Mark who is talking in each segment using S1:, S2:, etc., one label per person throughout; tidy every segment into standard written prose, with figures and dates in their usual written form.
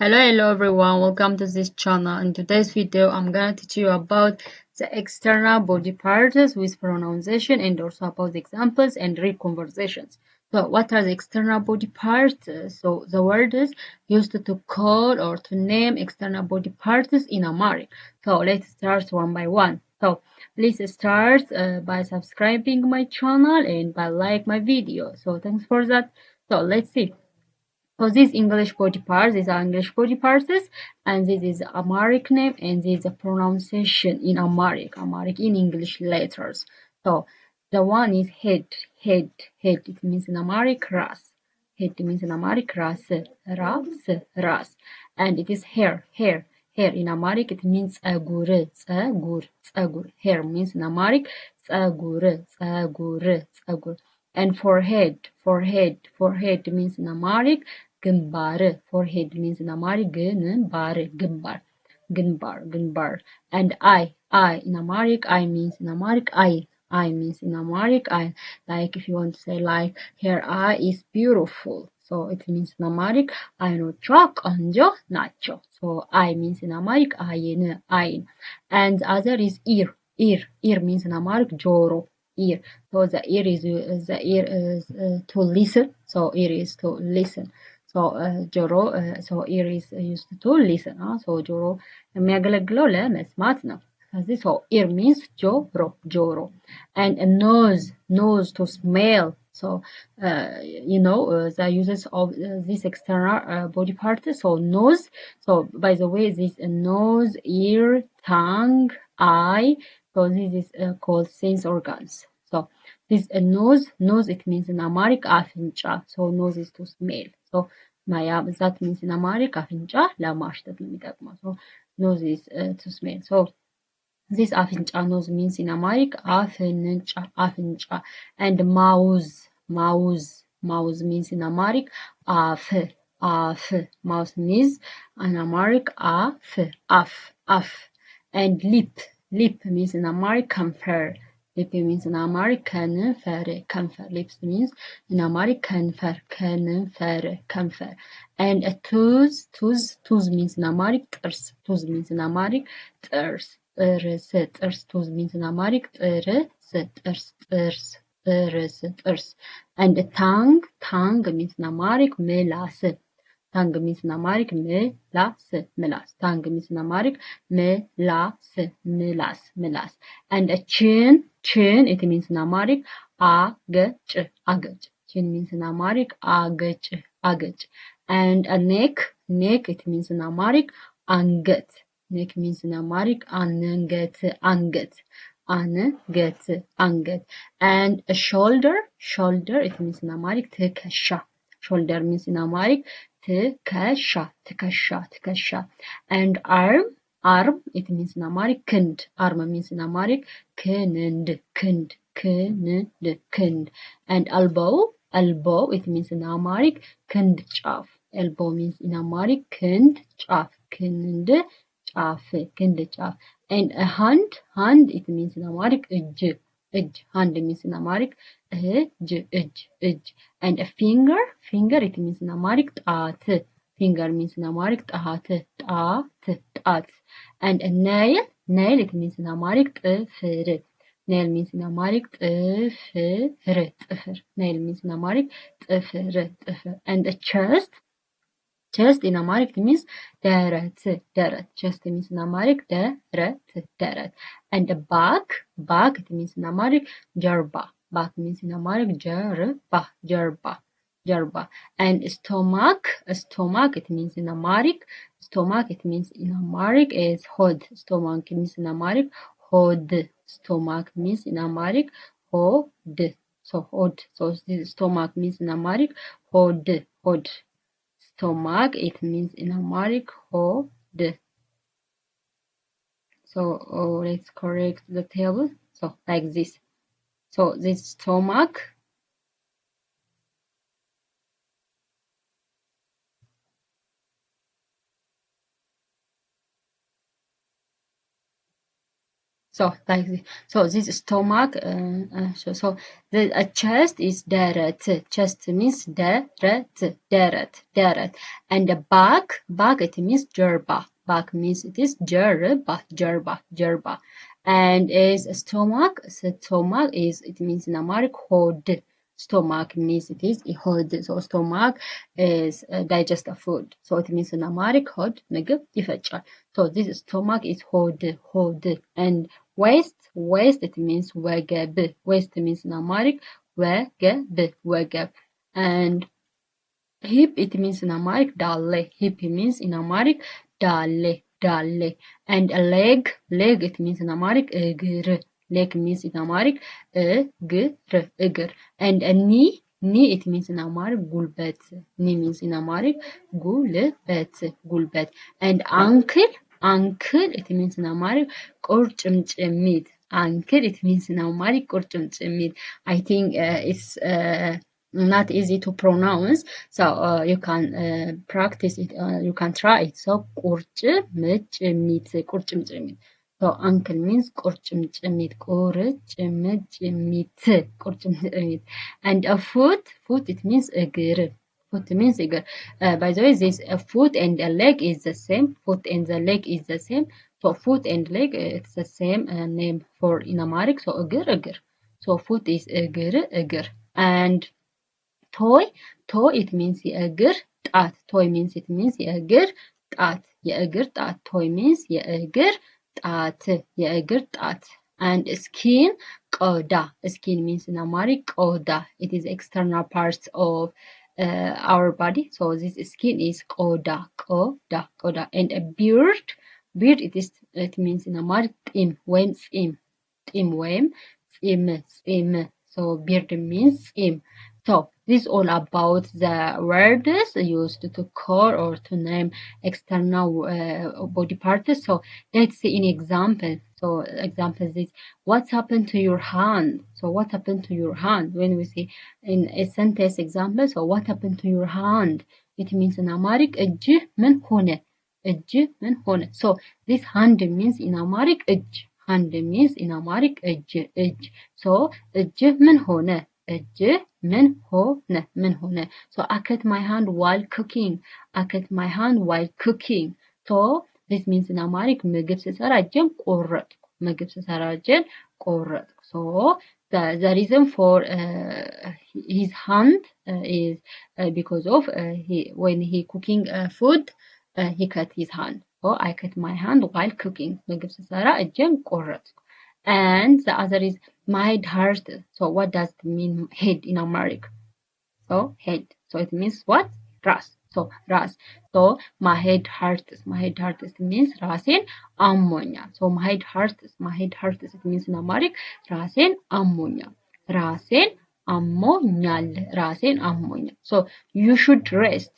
S1: Hello everyone, welcome to this channel. In today's video, I'm gonna teach you about the external body parts with pronunciation and also about the examples and real conversations. So what are the external body parts? So the word is used to call or to name external body parts in Amharic. So let's start one by one. So please start by subscribing my channel and by like my video. So thanks for that. So let's see. So these English body parts, these are English body parts, and this is Amharic name, and this is a pronunciation in Amharic in English letters. So the one is head. It means in Amharic ras. Head means in Amharic ras, ras, and it is hair. In Amharic it means ጸጉር. Hair means in Amharic ጸጉር. And forehead means in Amharic ግንባር. Forehead means in Amharic ግንባር. And eye in Amharic, eye means in Amharic eye. Eye means in Amharic eye. Like if you want to say like her eye is beautiful. So it means in Amharic አይኖቿ ቆንጆ ናቸው. So eye means in Amharic አይን. And the other is ear means in Amharic ጆሮ. Ear. So the ear is to listen. So ear is to listen. So ጆሮ so ear is used to listen. So ጆሮ የሚያገለግለው ለመስማት ነው። ስለዚህ so ear means ጆሮ. And a nose to smell. So the uses of this external body part. So nose. So by the way, this nose, ear, tongue, eye. So this is called sense organs. So this nose it means in Amharic አፍንጫ. So nose is to smell. So that means in Amharic አፍንጫ ለማሽተት ነው የሚጠቅመው. So nose is to smell. So this አፍንጫ nose means in Amharic አፍንጫ. And mouth means in Amharic አፍ. Mouth means in Amharic አፍ. And lip means in Amharic ከንፈር. Lip means in Amharic ከንፈር. Lips means in Amharic ከንፈር. And a tooth means in Amharic ጥርስ. Tooth means in Amharic ጥርስ. Tooth means in Amharic ጥርስ. And a tongue means in Amharic ምላስ. Tongue means in Amharic ምላስ. Tongue means in Amharic ምላስ. And a chin it means in Amharic አገጭ. Chin means in Amharic አገጭ. And a neck it means in Amharic አንገት. Neck means in Amharic አንገት. And a shoulder it means in Amharic ትከሻ. Shoulder means in Amharic ትከሻ. And arm it means in Amharic ክንድ. Arm means in Amharic ክንድ. And elbow it means in Amharic ክንድ ጫፍ. Elbow means in Amharic ክንድ ጫፍ. And a hand it means in Amharic እጅ. Hand means in Amharic እጅ. And a finger it means in Amharic ጣት. Finger means in Amharic ጣት. And a nail it means in Amharic ጥፍር. Nail means in Amharic ጥፍር. Nail means in Amharic ጥፍር. And a chest in Amharic means ደረት. Chest means in Amharic ደረት. And a back it means in Amharic ጀርባ. Back means in Amharic ጀርባ. And stomach it means in Amharic is ሆድ. Stomach means in Amharic ሆድ. Stomach means in Amharic ሆድ. So ሆድ. So this stomach means in Amharic ሆድ. Stomach it means in Amharic ሆድ. So let's correct the table. So like this. So this stomach So like this. So this stomach, so the chest is deret. Chest means deret. And the back it means jerba. Back means it is jerba. And is stomach is it means in Amharic hod. Stomach means it is hod. So stomach is digest of food. So it means in Amharic hod ምግብ ይፈጫል. So this stomach is hod. And waist it means ወገብ. Waist means in Amharic ወገብ. And hip it means in Amharic dalle. Hip means in Amharic dalle. And a leg it means in Amharic እግር. Leg means in Amharic እግር. And a knee it means in Amharic ጉልበት. Knee means in Amharic ጉልበት. And ankle it means in Amharic ቁርጭምጭሚት. Ankle it means in Amharic ቁርጭምጭሚት. I think it's not easy to pronounce, so you can practice it, you can try it. So ቁርጭምጭሚት. So ankle means ቁርጭምጭሚት. And a foot it means እግር. Foot means እግር. By the way, this foot and a leg is the same. Foot and the leg is the same. So foot and leg it's the same name for in Amharic. So እግር. So foot is እግር. And toe it means የእግር ጣት. Toe means it means የእግር ጣት. Toe means የእግር ጣት. And skin ቆዳ. Skin means in Amharic ቆዳ. It is external parts of our body. So this skin is ቆዳ. And a beard it means in Amharic ጢም ወይም ፂም. So beard means ፂም. So this is all about the words used to call or to name external body parts. So let's see an example. So example is what's happened to your hand? So what happened to your hand? When we say in a sentence example, so what happened to your hand? It means in Amharic እጅህ ምን ሆነ? So this hand means in Amharic እጅ. Hand means in Amharic እጅ. So እጅህ ምን ሆነ? ምን ሆነ? So I cut my hand while cooking. So this means in Amharic ምግብ ስሰራ እጄን ቆረጥኩ. So the reason for his hand is because of when he cooking food he cut his hand. So I cut my hand while cooking. ምግብ ስሰራ እጄን ቆረጥኩ. And the other is my head hurt. So what does it mean head in Amharic? So head. So it means what? ራስ. So ራስ. So my head hurts. Means ራሴን አሞኛል. So my head hurts. It means in Amharic ራሴን አሞኛል. So you should rest.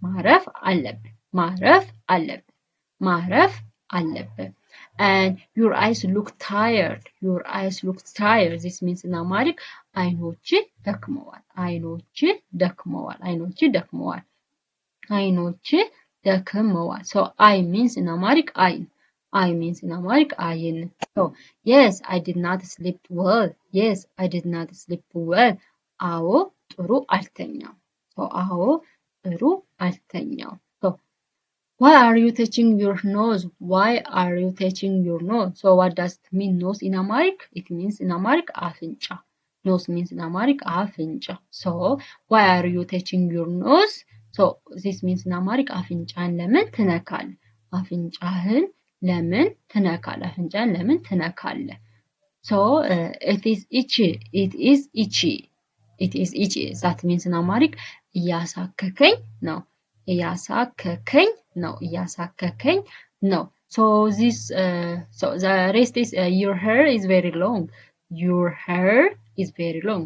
S1: ማረፍ አለብህ. And your eyes look tired. This means in Amharic አይኖች ደክመዋል. So eye means in Amharic አይን. So yes, I did not sleep well. አዎ ጥሩ አልተኛም. So why are you touching your nose? So what does it mean nose in Amharic? It means in Amharic አፍንጫ. Nose means in Amharic አፍንጫ. So why are you touching your nose? So this means in Amharic አፍንጫን ለምን ትነካለህ? So it is itchy. That means in Amharic እያሳከከኝ ነው. So this so the rest is your hair is very long.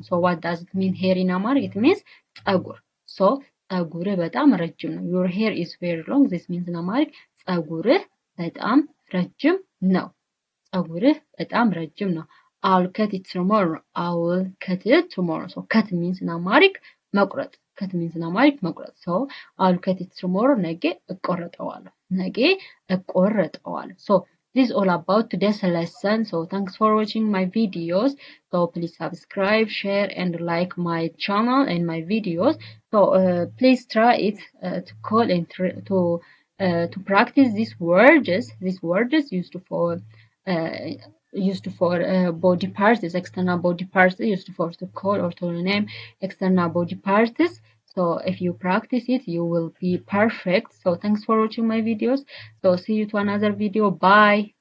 S1: So what does it mean hair in Amharic? It means ፀጉር. So ፀጉርህ በጣም ረጅም ነው. Your hair is very long. This means in Amharic ፀጉርህ በጣም ረጅም ነው. I'll cut it tomorrow. So cut means in Amharic መቁረጥ. So I'll cut it tomorrow. ነገ እቆረጠዋለሁ. So this is all about today's lesson. So thanks for watching my videos. So please subscribe, share, and like my channel and my videos. So please try it to call and to practice these words. These words uh, used for body parts, external body parts, used for to call or to name external body parts. So if you practice it, you will be perfect. So thanks for watching my videos. So see you to another video. Bye.